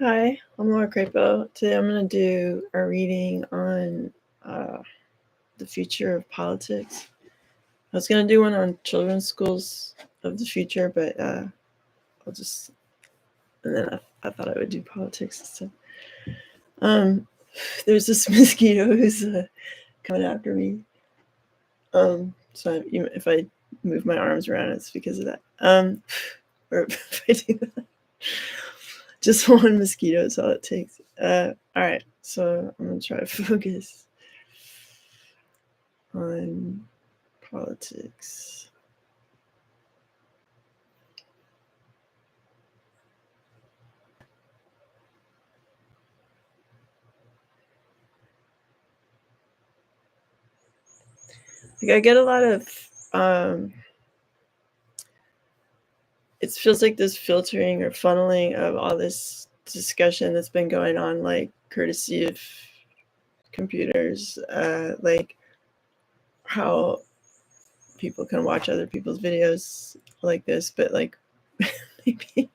Hi, I'm Laura Crapo. Today I'm going to do a reading on the future of politics. I was going to do one on children's schools of the future, but I'll just, and then I thought I would do politics instead. There's this mosquito who's coming after me. So if I move my arms around, it's because of that. Or if I do that. Just one mosquito is all it takes. All right, so I'm gonna try to focus on politics. Like I get a lot of it feels like this filtering or funneling of all this discussion that's been going on, like courtesy of computers, like how people can watch other people's videos like this, but like maybe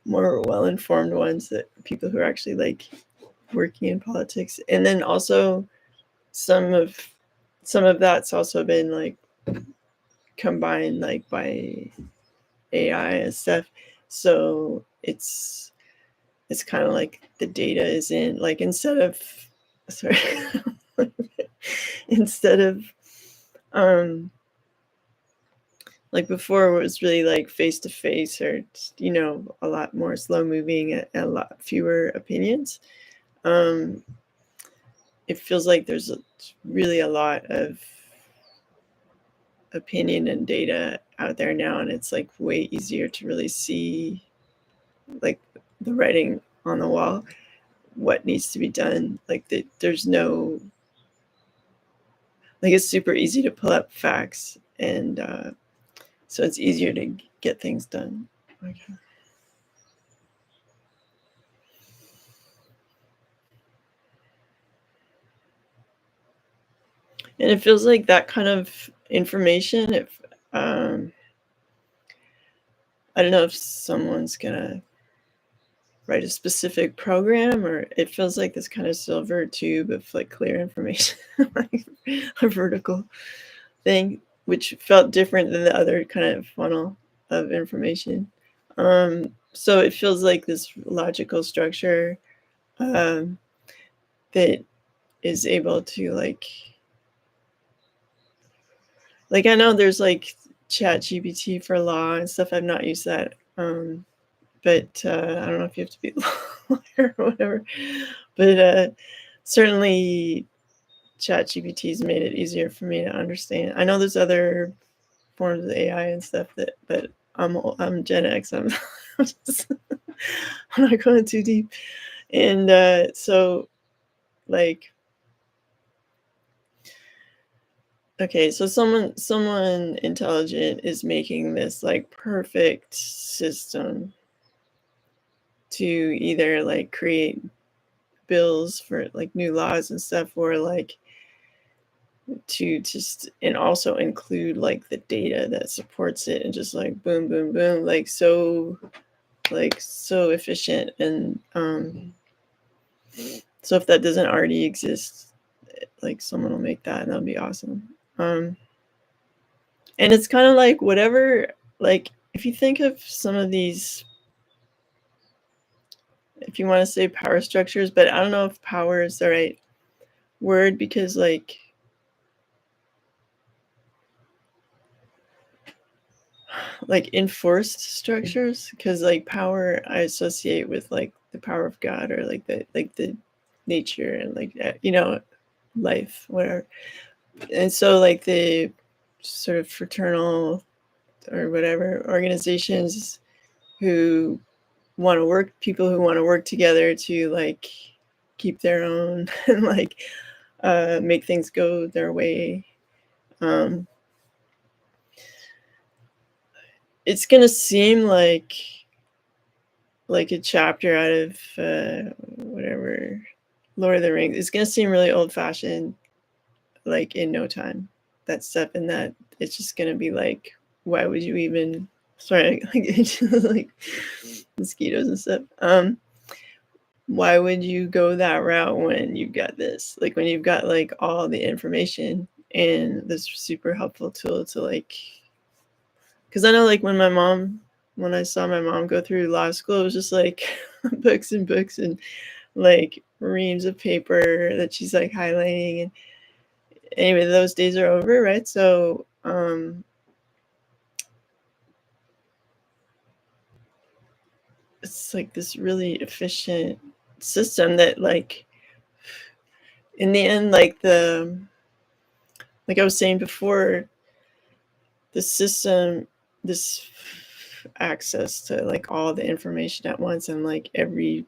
more well-informed ones, that people who are actually like working in politics. And then also some of that's also been like combined like by AI and stuff. So it's kind of like the data is in, like, instead of sorry instead of like before it was really like face to face, or a lot more slow moving and a lot fewer opinions. It feels like there's really a lot of opinion and data out there now, and it's like way easier to really see like the writing on the wall, what needs to be done. Like there's no, like, it's super easy to pull up facts, and so it's easier to get things done. Okay. And it feels like that kind of information, if I don't know if someone's gonna write a specific program, or it feels like this kind of silver tube of like clear information, like a vertical thing, which felt different than the other kind of funnel of information. So it feels like this logical structure that is able to like I know there's like Chat GPT for law and stuff. I've not used that. But I don't know if you have to be a lawyer or whatever. But certainly Chat GPT's made it easier for me to understand. I know there's other forms of AI and stuff but I'm Gen X. I'm just, I'm not going too deep. And so like, okay, so someone intelligent is making this like perfect system to either like create bills for like new laws and stuff, or like to just, and also include like the data that supports it, and just like boom boom boom, like so efficient. And so if that doesn't already exist, like someone will make that, and that'll be awesome. And it's kind of like whatever, like if you think of some of these, if you want to say power structures, but I don't know if power is the right word, because like enforced structures, because like power I associate with like the power of God, or like the nature, and like life, whatever. And so like the sort of fraternal or whatever organizations who want to work, people who want to work together to like keep their own and like make things go their way. It's gonna seem like a chapter out of whatever, Lord of the Rings. It's gonna seem really old fashioned, like in no time. That stuff, and that it's just gonna be like, why would you even? Sorry, like mosquitoes and stuff. why would you go that route when you've got this? Like, when you've got, like, all the information and this super helpful tool to, like, because I know, like, when I saw my mom go through law school, it was just, like, books and books and, like, reams of paper that she's, like, highlighting, and anyway, those days are over, right? So, it's, like, this really efficient system that, like, in the end, like I was saying before, the system, this access to, like, all the information at once and, like, every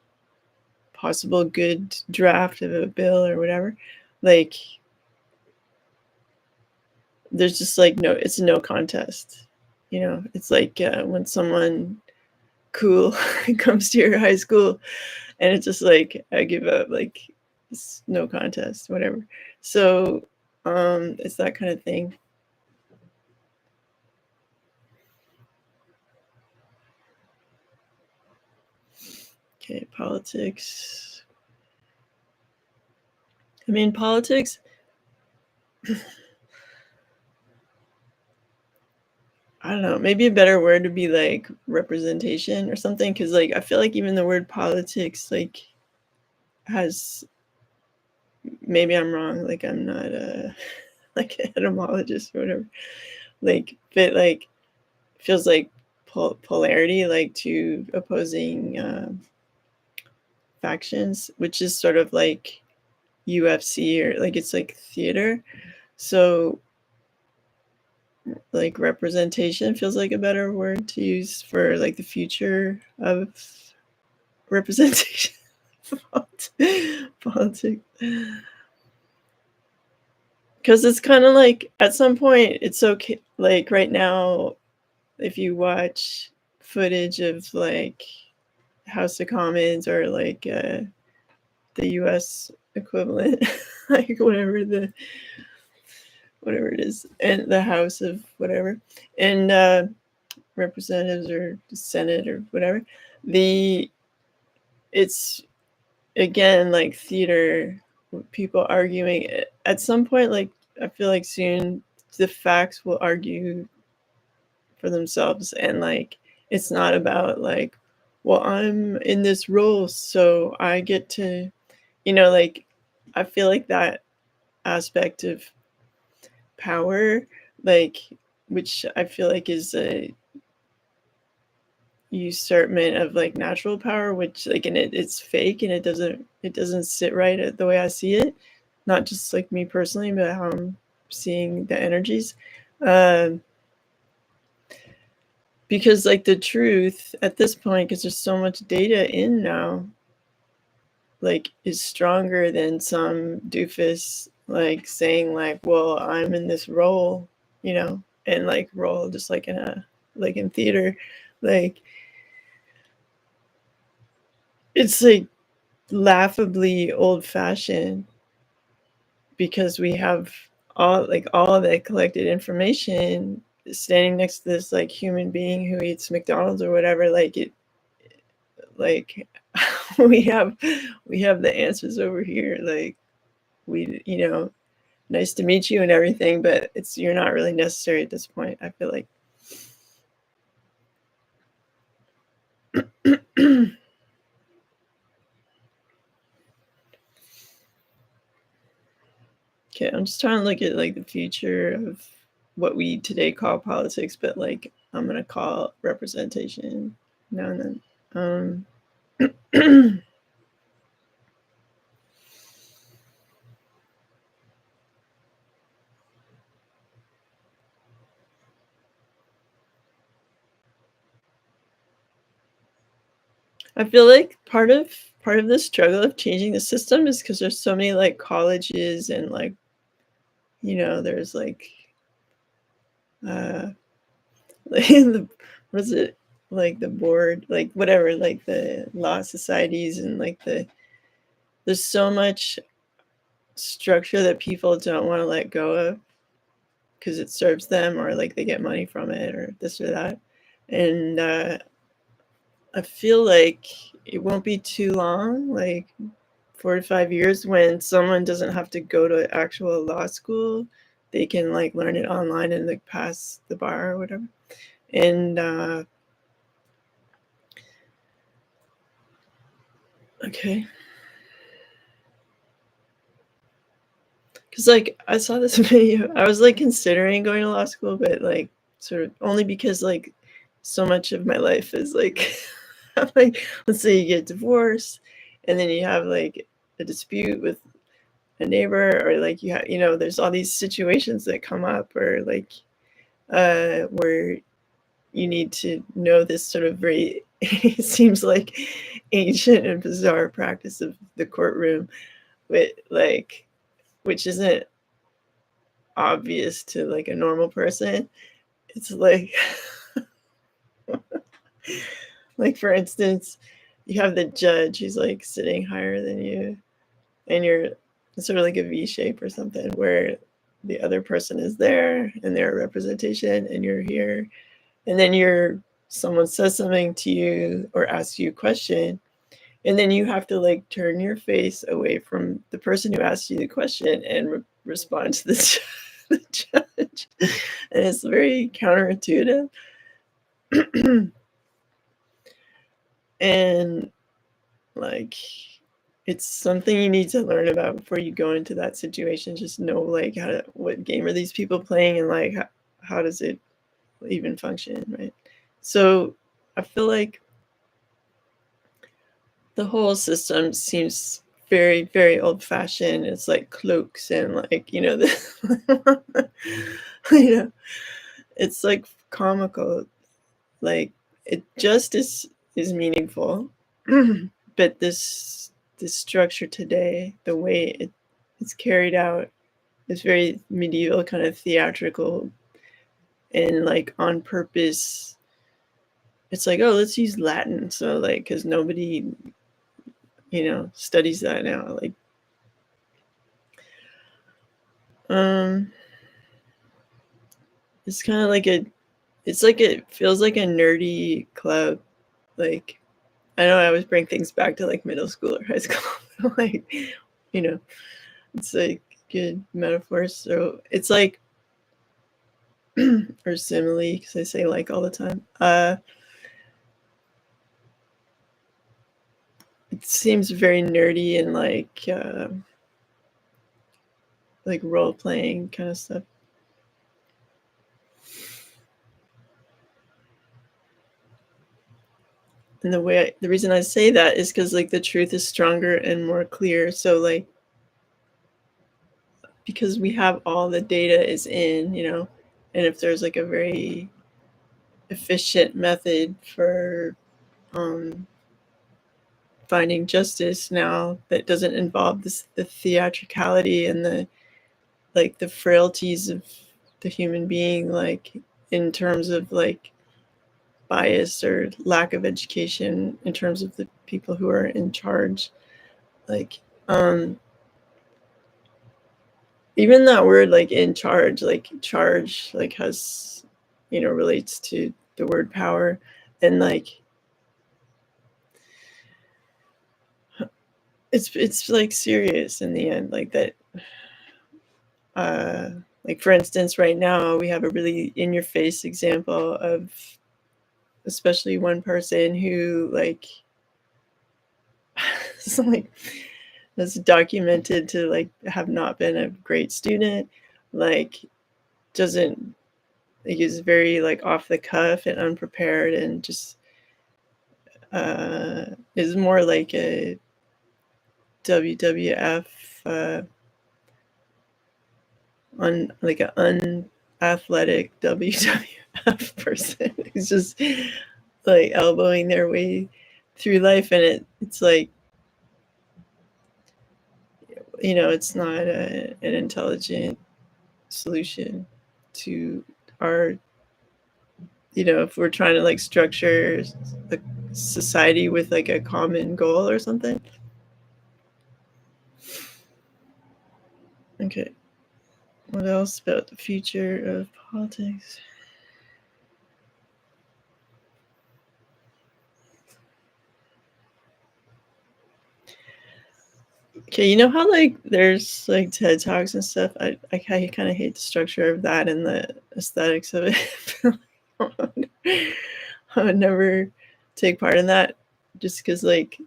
possible good draft of a bill or whatever, like, there's just, like, no, it's no contest, you know? It's like, when someone cool comes to your high school and it's just like, "I give up," like, it's no contest, whatever. So, it's that kind of thing. Okay, politics. I mean, politics, I don't know, maybe a better word would be, like, representation or something. Because like, I feel like even the word politics, like, has, maybe I'm wrong, like, I'm not a like, an etymologist or whatever, like, but, like, feels like polarity, like, two opposing, factions, which is sort of like UFC, or, like, it's like theater. So, like, representation feels like a better word to use for, like, the future of representation. Politics. Because it's kind of like, at some point, it's okay. Like, right now, if you watch footage of, like, House of Commons, or, like, the US equivalent, like, whatever it is, and the House of whatever, and representatives, or the Senate, or whatever, the it's, again, like, theater, people arguing. At some point, like, I feel like soon the facts will argue for themselves, and, like, it's not about, like, well, I'm in this role, so I get to, like, I feel like that aspect of power, like, which I feel like is a usurpment of, like, natural power, which, like, and it's fake, and it doesn't sit right the way I see it, not just, like, me personally, but how I'm seeing the energies. Um, because, like, the truth at this point, because there's so much data in now, like, is stronger than some doofus, like, saying, like, well, I'm in this role, and, like, role just like in theater, like, it's, like, laughably old fashioned, because we have all the collected information standing next to this, like, human being who eats McDonald's or whatever, like, like, we have we have the answers over here, like, we nice to meet you and everything, but you're not really necessary at this point, I feel like. Okay, I'm just trying to look at, like, the future of what we today call politics, but, like, I'm gonna call representation now and then. I feel like part of the struggle of changing the system is because there's so many, like, colleges, and, like, there's, like, uh like, what is it? Like, the board, like, whatever, like, the law societies, and, like, there's so much structure that people don't wanna let go of because it serves them, or, like, they get money from it, or this or that, and, I feel like it won't be too long, like 4 to 5 years, when someone doesn't have to go to actual law school. They can like learn it online and like pass the bar or whatever. And okay. Because like I saw this video, I was like considering going to law school, but like sort of only because like so much of my life is like, like let's say you get divorced, and then you have like a dispute with a neighbor, or like you have, there's all these situations that come up, or like where you need to know this sort of very it seems like ancient and bizarre practice of the courtroom, but like which isn't obvious to like a normal person. It's like like for instance, you have the judge who's like sitting higher than you, and you're sort of like a V shape or something, where the other person is there and they're a representation and you're here, and then someone says something to you or asks you a question, and then you have to like turn your face away from the person who asked you the question and respond to the judge. And it's very counterintuitive. And like it's something you need to learn about before you go into that situation. Just know like what game are these people playing, and like how does it even function, right? So I feel like the whole system seems very, very old fashioned. It's like cloaks and like, the, it's like comical. Like justice is meaningful, but this structure today, the way it's carried out, is very medieval, kind of theatrical, and like on purpose. It's like, oh, let's use Latin, so like because nobody studies that now. Like, it's kind of like it feels like a nerdy club. Like, I know I always bring things back to like middle school or high school. Like, it's like good metaphors. So it's like, or simile, because I say like all the time. It seems very nerdy and like role playing kind of stuff. And the reason I say that is because like the truth is stronger and more clear. So like, because we have all the data is in, and if there's like a very efficient method for finding justice now that doesn't involve the theatricality and the frailties of the human being, like in terms of like bias or lack of education in terms of the people who are in charge, like even that word, like in charge, like has relates to the word power, and like it's like serious in the end, like that. Like for instance, right now we have a really in your face example of especially one person who like so like was documented to like have not been a great student, like doesn't like is very like off the cuff and unprepared, and just is more like a WWF on like an unathletic WWF person who's just like elbowing their way through life, and it's like it's not an intelligent solution to our if we're trying to like structure a society with like a common goal or something. Okay, what else about the future of politics? Okay, you know how like there's like TED Talks and stuff? I kind of hate the structure of that and the aesthetics of it. I would never take part in that just because like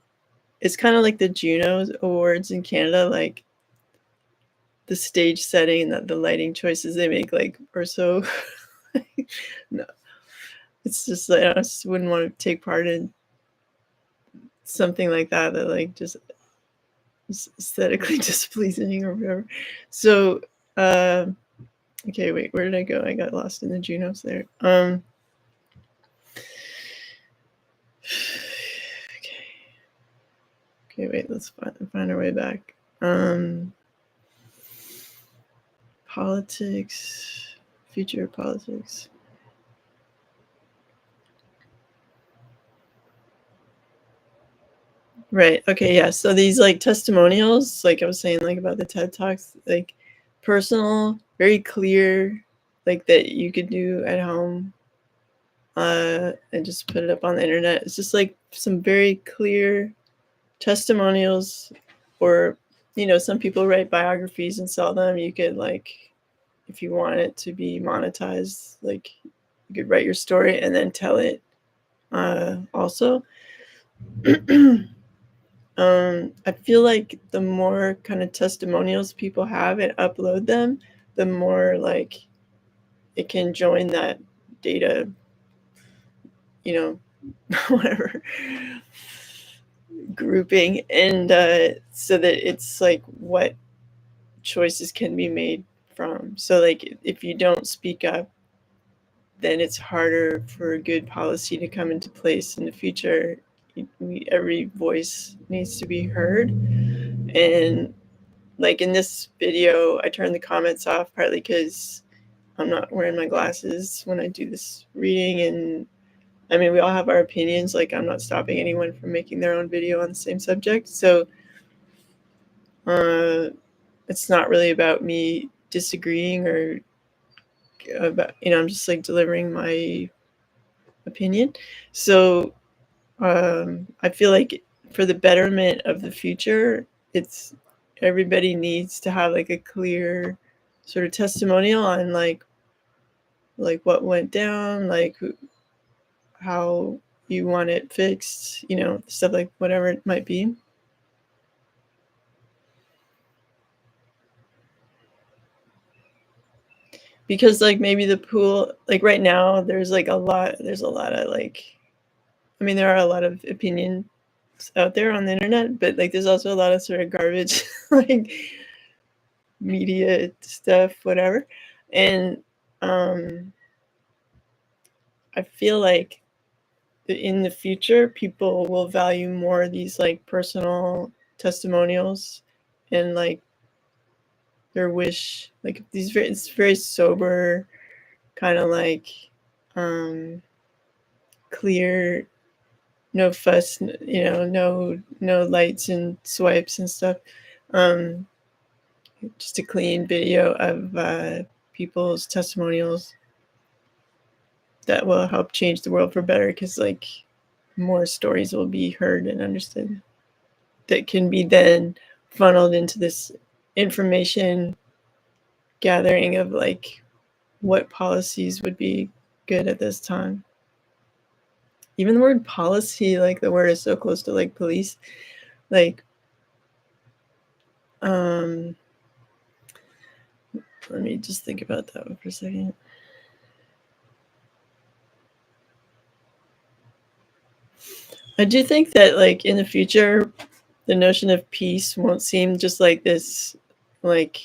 it's kind of like the Juno Awards in Canada, like the stage setting and the lighting choices they make like are so no, it's just like I just wouldn't want to take part in something like that like just aesthetically displeasing or whatever. So okay, wait, where did I go? I got lost in the Junos there. Okay, wait, let's find our way back. Politics, future of politics. Right. Okay. Yeah. So these like testimonials, like I was saying, like about the TED Talks, like personal, very clear, like that you could do at home, and just put it up on the internet. It's just like some very clear testimonials, or some people write biographies and sell them. You could like, if you want it to be monetized, like you could write your story and then tell it. Also. I feel like the more kind of testimonials people have and upload them, the more like it can join that data, whatever grouping, and so that it's like what choices can be made from. So like if you don't speak up, then it's harder for good policy to come into place in the future. Every voice needs to be heard, and like in this video, I turned the comments off partly because I'm not wearing my glasses when I do this reading. And I mean, we all have our opinions. Like, I'm not stopping anyone from making their own video on the same subject. So it's not really about me disagreeing or about, I'm just like delivering my opinion. So I feel like for the betterment of the future, it's everybody needs to have like a clear sort of testimonial on like what went down, like how you want it fixed, stuff like whatever it might be. Because like maybe the pool, like right now, there's a lot of like, I mean, there are a lot of opinions out there on the internet, but like there's also a lot of sort of garbage, like media stuff, whatever. And I feel like in the future, people will value more these like personal testimonials and like their wish, like these it's very sober, kind of like clear, no fuss, no lights and swipes and stuff. Just a clean video of people's testimonials that will help change the world for better, because like more stories will be heard and understood that can be then funneled into this information gathering of like what policies would be good at this time. Even the word policy, like the word is so close to like police, like let me just think about that one for a second. I do think that like in the future, the notion of peace won't seem just like this like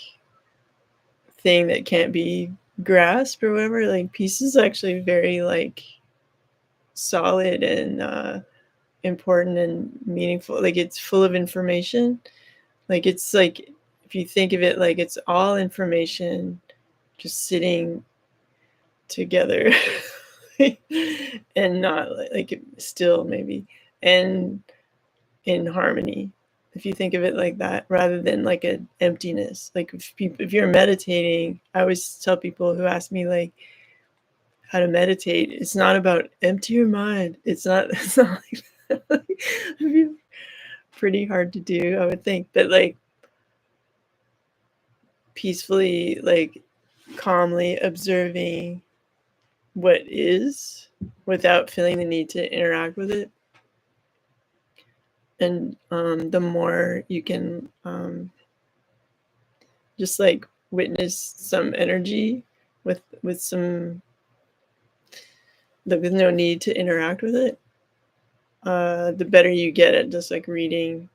thing that can't be grasped or whatever. Like peace is actually very like solid and important and meaningful. Like it's full of information. Like it's like, if you think of it, like it's all information just sitting together and not like still maybe, and in harmony, if you think of it like that, rather than like an emptiness. Like if you're meditating, I always tell people who ask me like how to meditate, it's not about empty your mind. It's not like that. It'd be pretty hard to do, I would think. But like peacefully, like calmly observing what is without feeling the need to interact with it. And the more you can just like witness some energy with some with no need to interact with it, the better you get at just like reading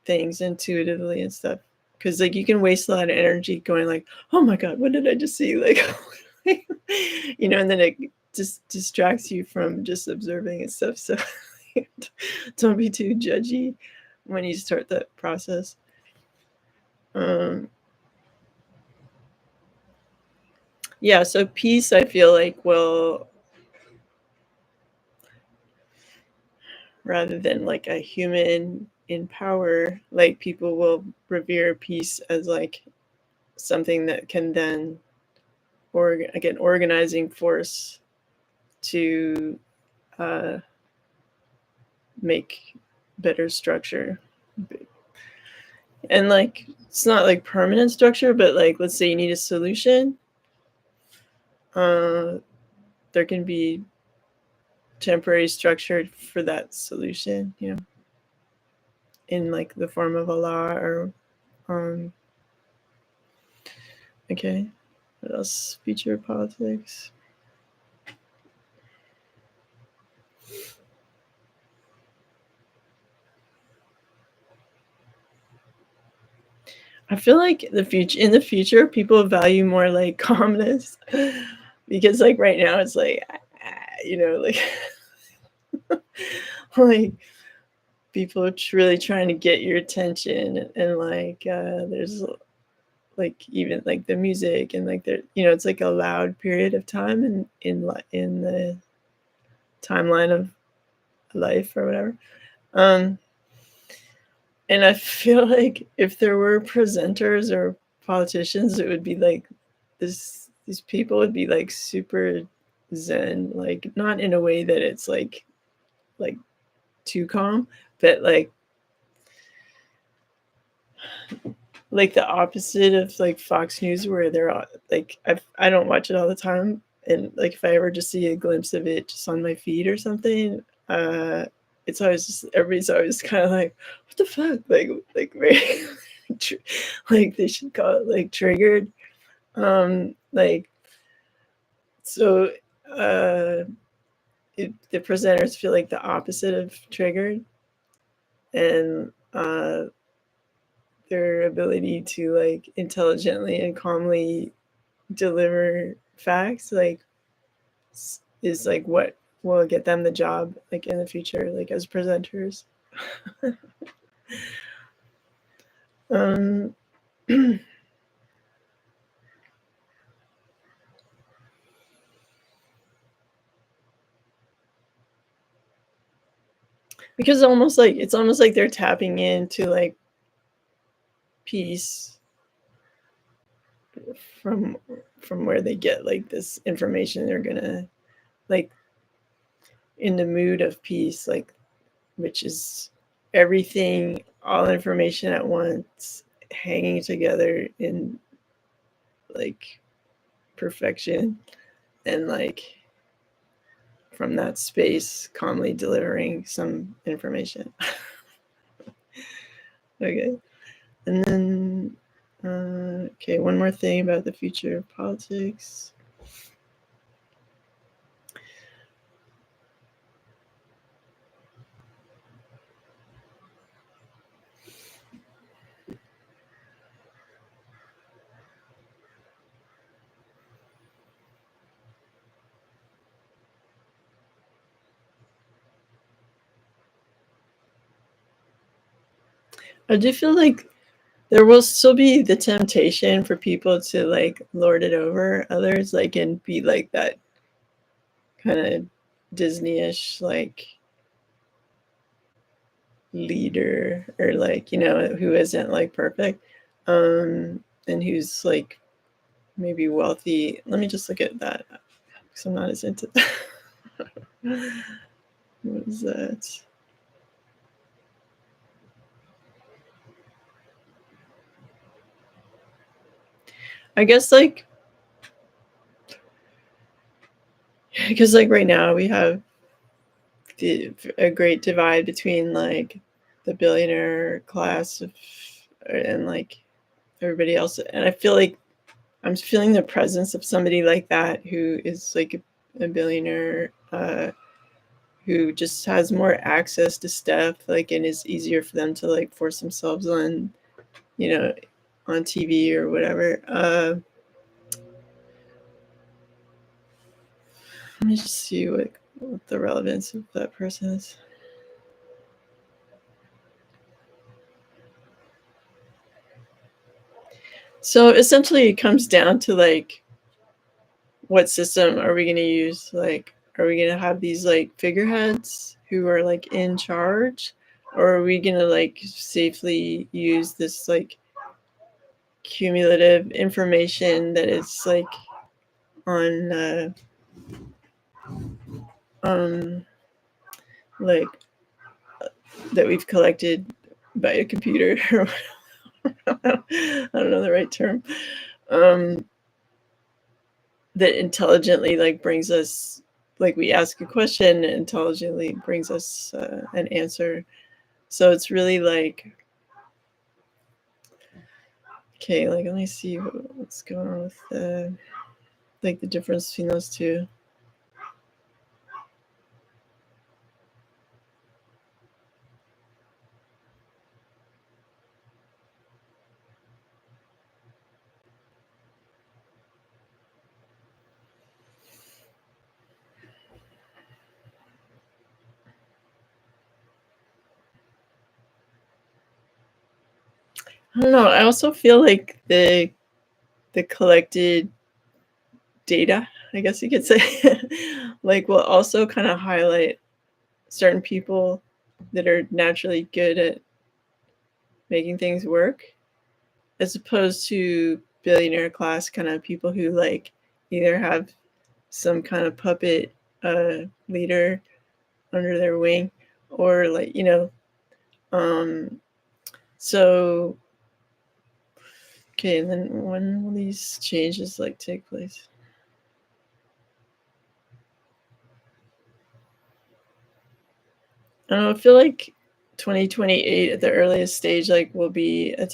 things intuitively and stuff. Because like you can waste a lot of energy going like, oh my god, what did I just see? Like, you know, and then it just distracts you from just observing and stuff. So don't be too judgy when you start that process. Yeah, so peace, I feel like, will, rather than like a human in power, like people will revere peace as like something that can then, or again, organizing force to uh, make better structure. And like, it's not like permanent structure, but like, let's say you need a solution. There can be temporary structure for that solution, you know, in like the form of a law or okay, what else? Future politics. I feel like in the future, people value more like calmness because like right now it's like, you know, like like people are really trying to get your attention, and like there's like even like the music and like there, you know, it's like a loud period of time in the timeline of life or whatever. Um, and I feel like if there were presenters or politicians, it would be like these people would be like super zen, like not in a way that it's like too calm, but like the opposite of like Fox News, where they're like I don't watch it all the time, and like if I ever just see a glimpse of it just on my feed or something, it's always just everybody's always kind of like, what the fuck, like very like they should call it like triggered, like so the presenters feel like the opposite of triggered, and their ability to like intelligently and calmly deliver facts like is like what will get them the job like in the future, like as presenters. um because it's almost like they're tapping into like peace from where they get like this information. They're gonna like in the mood of peace, like, which is everything, all information at once, hanging together in like perfection, and like from that space calmly delivering some information. Okay, and then okay, one more thing about the future of politics. I do feel like there will still be the temptation for people to like lord it over others, like, and be like that kind of Disney-ish like leader, or like, you know, who isn't like perfect, and who's like maybe wealthy. Let me just look at that because I'm not as into that. What is that? I guess like because like right now we have a great divide between like the billionaire class of, and like everybody else, and I feel like I'm feeling the presence of somebody like that who is like a billionaire, who just has more access to stuff, like, and it's easier for them to like force themselves on, you know, on TV or whatever. Let me just see what the relevance of that person is. So essentially, it comes down to like, what system are we going to use? Like, are we going to have these like figureheads who are like in charge, or are we going to like safely use this like cumulative information that is like on like that we've collected by a computer? I don't know the right term. That intelligently like brings us, like, we ask a question, and intelligently brings us an answer. So it's really like, okay, like, let me see what's going on with like the difference between those two. I don't know. I also feel like the collected data, I guess you could say, like, will also kind of highlight certain people that are naturally good at making things work, as opposed to billionaire class kind of people who like either have some kind of puppet leader under their wing, or like, um so okay, and then when will these changes like take place? I don't know, I feel like 2028 at the earliest stage like will be a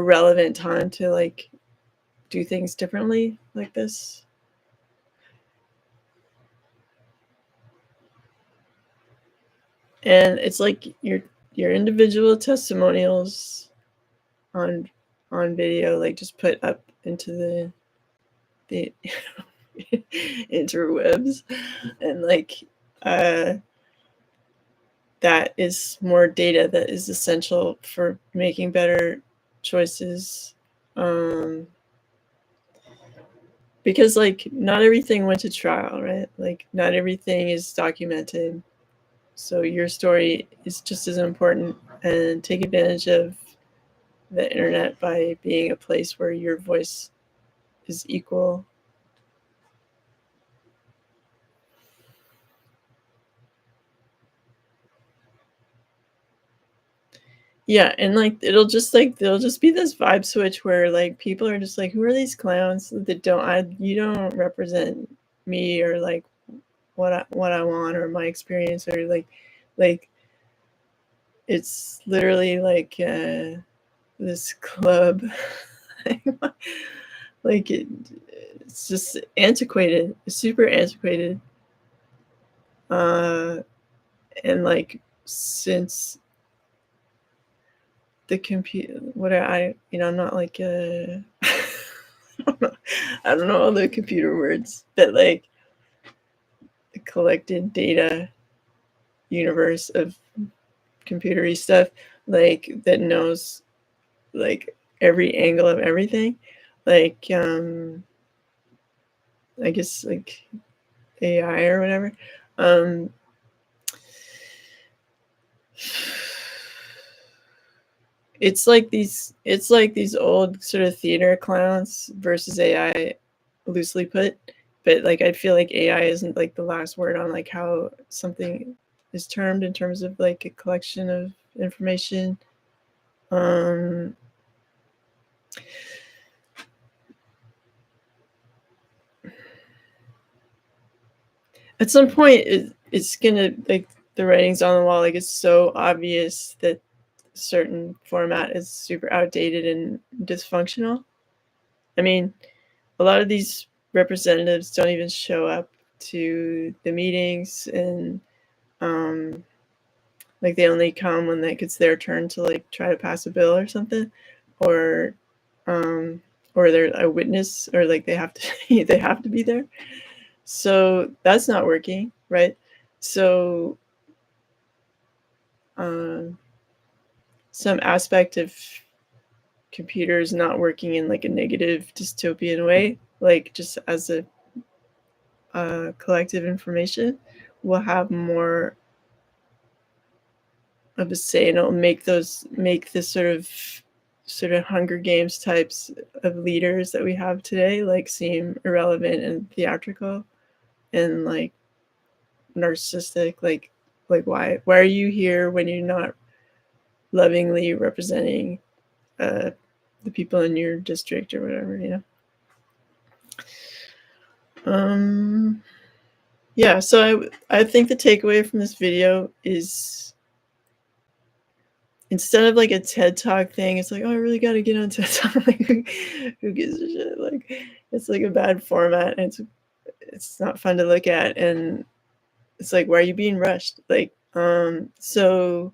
relevant time to like do things differently like this. And it's like your individual testimonials on video, like, just put up into the interwebs, and like uh that is more data that is essential for making better choices, because like not everything went to trial, right? Like not everything is documented, so your story is just as important, and take advantage of the internet by being a place where your voice is equal. Yeah, and like there'll just be this vibe switch where like people are just like, who are these clowns that you don't represent me, or like what I want, or my experience, or like it's literally like this club. Like it's just antiquated, super antiquated. Uh and like, since the computer, what I I'm not like I don't know all the computer words, but like the collected data universe of computery stuff, like that knows like every angle of everything, like I guess like AI or whatever. um it's like these old sort of theater clowns versus AI, loosely put. But like I feel like AI isn't like the last word on like how something is termed in terms of like a collection of information. Um at some point it's gonna, like, the writing's on the wall. Like, it's so obvious that certain format is super outdated and dysfunctional. I mean, a lot of these representatives don't even show up to the meetings, and like, they only come when, like, it's their turn to, like, try to pass a bill or something, or um or they're a witness, or like they have to they have to be there. So that's not working, right? So some aspect of computers not working in like a negative dystopian way, like just as a collective information, will have more of a say, and it'll make this sort of Hunger Games types of leaders that we have today like seem irrelevant and theatrical and like narcissistic. Like why are you here when you're not lovingly representing the people in your district or whatever, you know? Yeah, so I think the takeaway from this video is, instead of like a TED Talk thing, it's like, oh, I really got to get on TED Talk. Like, who gives a shit? Like, it's like a bad format, and it's not fun to look at, and it's like, why are you being rushed? Like, so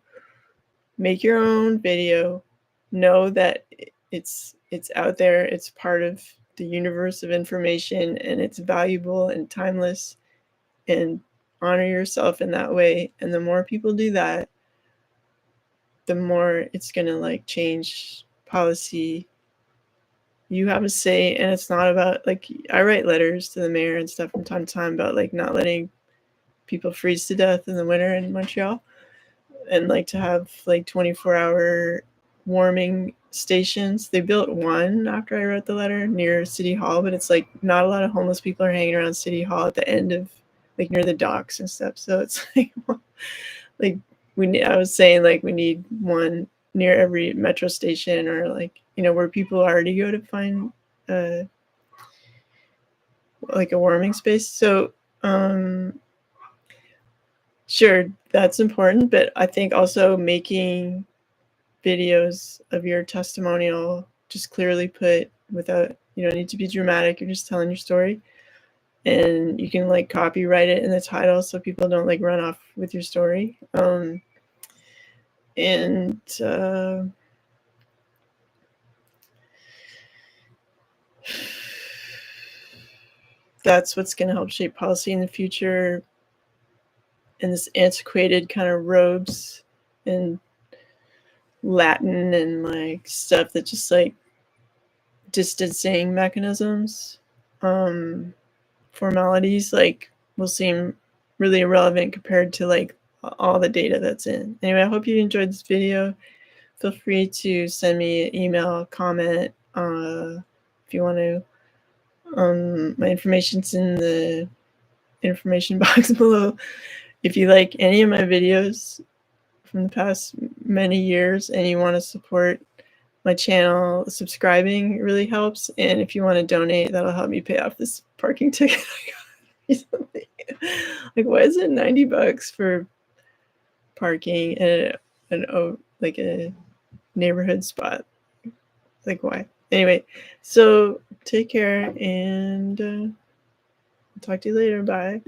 make your own video. Know that it's out there. It's part of the universe of information, and it's valuable and timeless. And honor yourself in that way. And the more people do that, the more it's gonna like change policy. You have a say, and it's not about, like, I write letters to the mayor and stuff from time to time about like not letting people freeze to death in the winter in Montreal, and like to have like 24-hour warming stations. They built one after I wrote the letter near City Hall, but it's like not a lot of homeless people are hanging around City Hall at the end of, like, near the docks and stuff. So it's like, like I was saying, like, we need one near every metro station, or like, you know, where people already go to find like a warming space. So sure, that's important, but I think also making videos of your testimonial, just clearly put, without, you don't need to be dramatic, you're just telling your story, and you can like copyright it in the title so people don't like run off with your story. And that's what's going to help shape policy in the future, in this antiquated kind of robes and Latin and like stuff that just like distancing mechanisms, formalities, like, will seem really irrelevant compared to like all the data that's in. Anyway, I hope you enjoyed this video. Feel free to send me an email, comment, if you want to. My information's in the information box below. If you like any of my videos from the past many years and you want to support my channel, subscribing really helps. And if you want to donate, that'll help me pay off this parking ticket I got recently. Like, why is it $90 for parking at like a neighborhood spot? Like, why? Anyway, so take care, and I'll talk to you later. Bye.